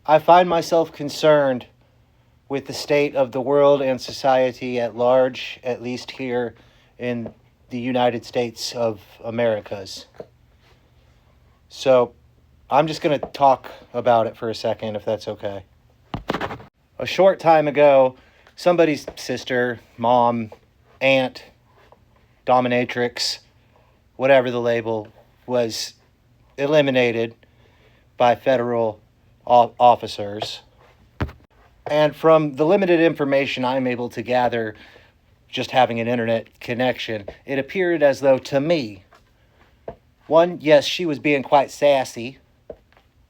I find myself concerned with the state of the world and society at large, at least here in the United States of Americas. So I'm just going to talk about it for a second, if that's okay. A short time ago, somebody's sister, mom, aunt, dominatrix, whatever the label, was eliminated by federal officers. And from the limited information I'm able to gather, just having an internet connection, it appeared as though, to me, one, yes, she was being quite sassy.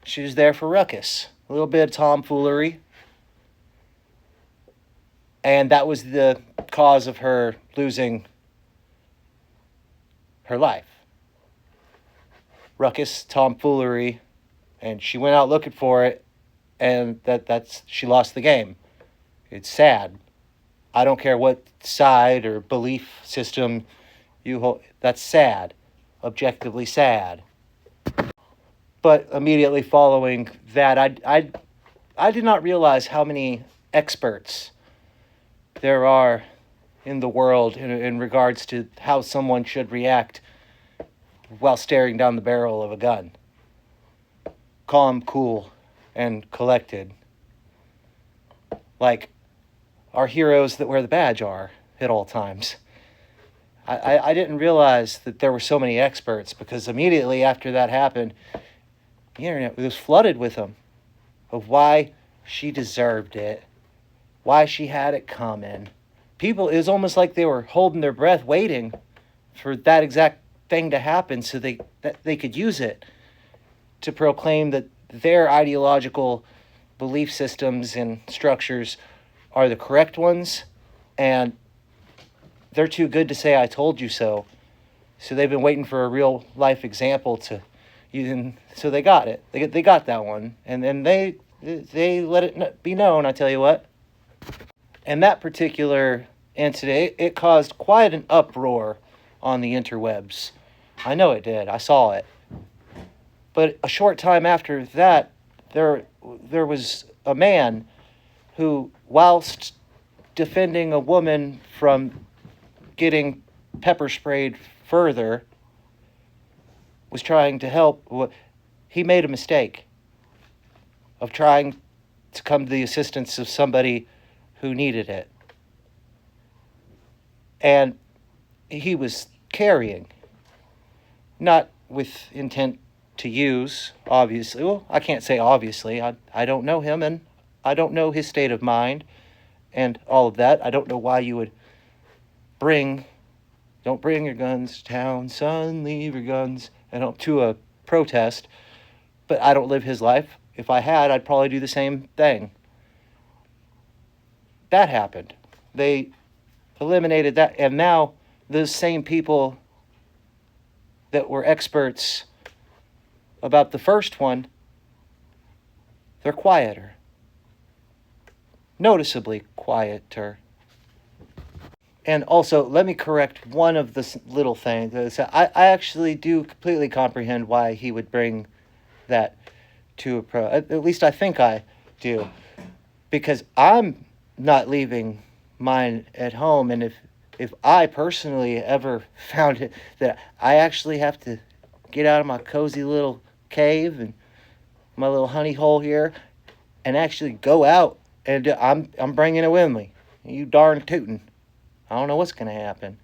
She was there for ruckus, a little bit of tomfoolery. And that was the cause of her losing her life. Ruckus, tomfoolery, and she went out looking for it, and she lost the game. It's sad. I don't care what side or belief system you hold. That's sad. Objectively sad. But immediately following that, I did not realize how many experts there are in the world in regards to how someone should react while staring down the barrel of a gun. Calm, cool, and collected. Like our heroes that wear the badge are at all times. I didn't realize that there were so many experts, because immediately after that happened, the internet was flooded with them of why she deserved it, why she had it coming. People, it was almost like they were holding their breath waiting for that exact thing to happen so that they could use it to proclaim that their ideological belief systems and structures are the correct ones, and they're too good to say I told you so. So they've been waiting for a real life example to use, so they got it. They got that one, and then they let it be known, I tell you what. And that particular incident, it caused quite an uproar on the interwebs. I know it did. I saw it. But a short time after that, there was a man who, whilst defending a woman from getting pepper sprayed further, was trying to help. He made a mistake of trying to come to the assistance of somebody who needed it. And he was carrying, not with intent to use, obviously. Well, I can't say obviously. I don't know him, and I don't know his state of mind and all of that. I don't know why you would don't bring your guns to town, son, leave your guns, and to a protest. But I don't live his life. If I had, I'd probably do the same thing. That happened. They eliminated that, and now those same people that were experts about the first one, they're quieter. Noticeably quieter. And also, let me correct one of the little things. I actually do completely comprehend why he would bring that to a pro. At least I think I do. Because I'm not leaving mine at home, and if I personally ever found it that I actually have to get out of my cozy little cave and my little honey hole here and actually go out, and I'm bringing it with me. You darn tootin'. I don't know what's going to happen.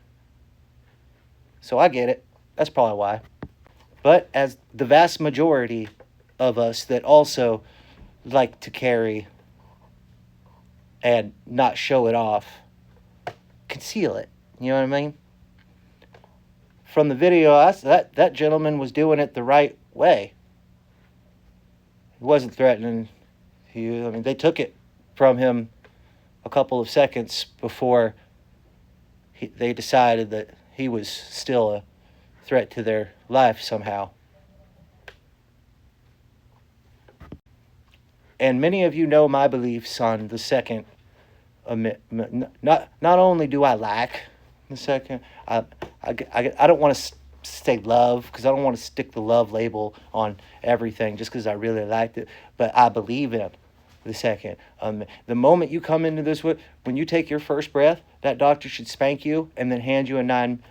So I get it. That's probably why. But as the vast majority of us that also like to carry and not show it off, conceal it. You know what I mean? From the video, that gentleman was doing it the right way. He wasn't threatening you. I mean, they took it from him a couple of seconds before they decided that he was still a threat to their life somehow. And many of you know my beliefs on the Second Amendment. Not only do I like the Second, I don't want to say love, because I don't want to stick the love label on everything just because I really liked it, but I believe in the second. The moment you come into this, when you take your first breath, that doctor should spank you and then hand you a 9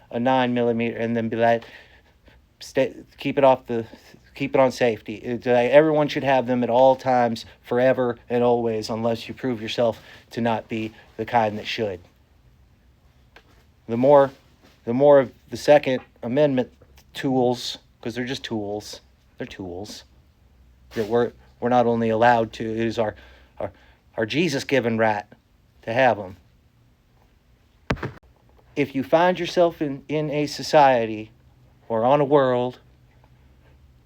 millimeter, and then be like, keep it on safety. Everyone should have them at all times, forever and always, unless you prove yourself to not be the kind that should. The more of the Second Amendment tools, because they're just tools, they're tools that we're not only allowed to, it is our Jesus-given right to have them. If you find yourself in a society or on a world,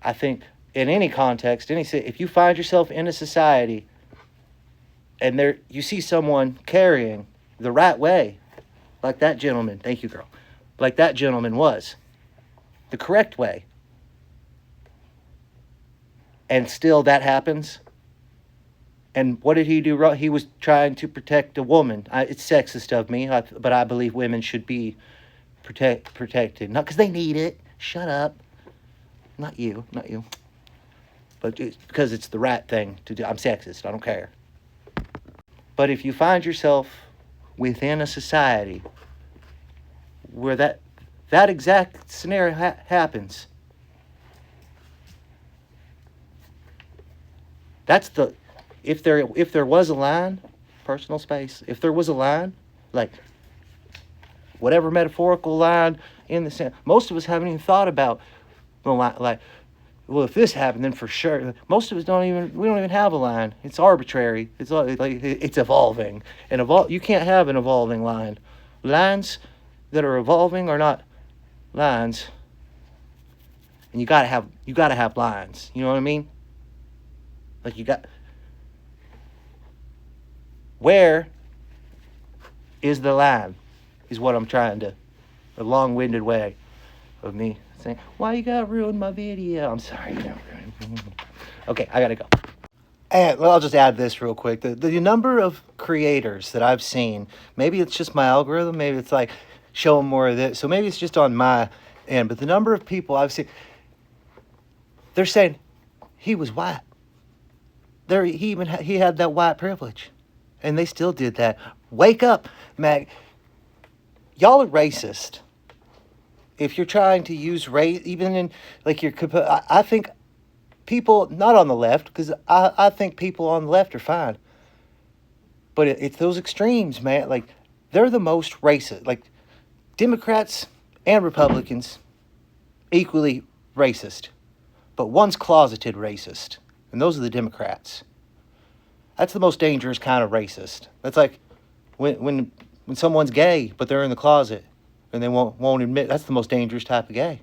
I think in any context, if you find yourself in a society and you see someone carrying the right way, like that gentleman, thank you, girl, like that gentleman was, the correct way, and still that happens. And what did he do wrong? He was trying to protect a woman. It's sexist of me, but I believe women should be protected. Not because they need it. Shut up. Not you. But it's because it's the right thing to do. I'm sexist. I don't care. But if you find yourself within a society where that exact scenario happens, that's the... If there was a line, personal space, if there was a line, like whatever metaphorical line in the sense, most of us haven't even thought about the line, like, well, if this happened, then for sure. Most of us we don't even have a line. It's arbitrary. It's like it's evolving. And you can't have an evolving line. Lines that are evolving are not lines. And you gotta have lines. You know what I mean? Like where is the line? Is what I'm trying to, a long-winded way of me saying, why you gotta ruin my video? I'm sorry, you gotta ruin. Okay, I gotta go. And I'll just add this real quick. The number of creators that I've seen, maybe it's just my algorithm, maybe it's like showing more of this, so maybe it's just on my end, but the number of people I've seen, they're saying he was white. He had that white privilege. And they still did that. Wake up, Mac. Y'all are racist. If you're trying to use race, even in, like, I think people, not on the left, because I think people on the left are fine. But it's those extremes, man. Like, they're the most racist. Like, Democrats and Republicans, equally racist. But one's closeted racist. And those are the Democrats. That's the most dangerous kind of racist. That's like when someone's gay, but they're in the closet and they won't admit. That's the most dangerous type of gay.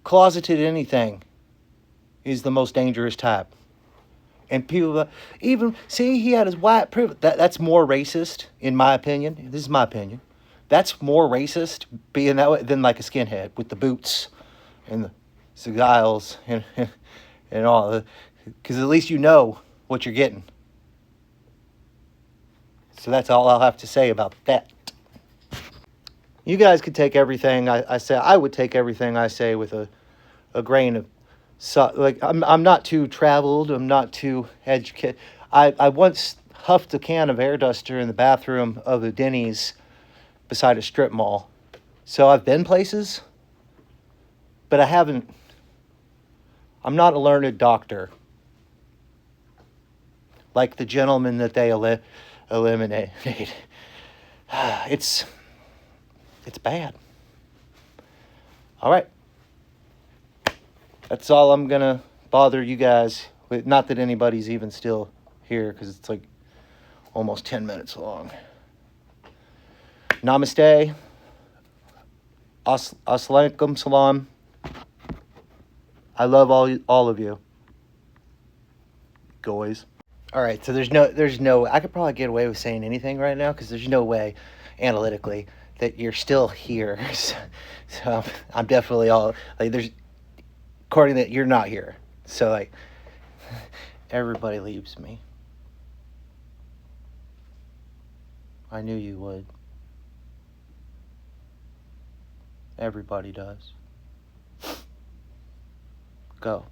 Closeted anything is the most dangerous type. And people even see he had his white privilege. That's more racist, in my opinion. This is my opinion. That's more racist being that way than like a skinhead with the boots and the cigars and all. Because at least you know what you're getting. So that's all I'll have to say about that. You guys could take everything I say. I would take everything I say with a grain of salt. Like, I'm not too traveled. I'm not too educated. I once huffed a can of air duster in the bathroom of a Denny's beside a strip mall. So I've been places, but I'm not a learned doctor. Like the gentleman that they eliminated. It's bad. All right. That's all I'm going to bother you guys with. Not that anybody's even still here, because it's like almost 10 minutes long. Namaste. As-alaikum salam. I love all of you. Guys. All right, so there's no, I could probably get away with saying anything right now because there's no way, analytically, that you're still here. So I'm definitely according that you're not here. So, like, everybody leaves me. I knew you would. Everybody does. Go.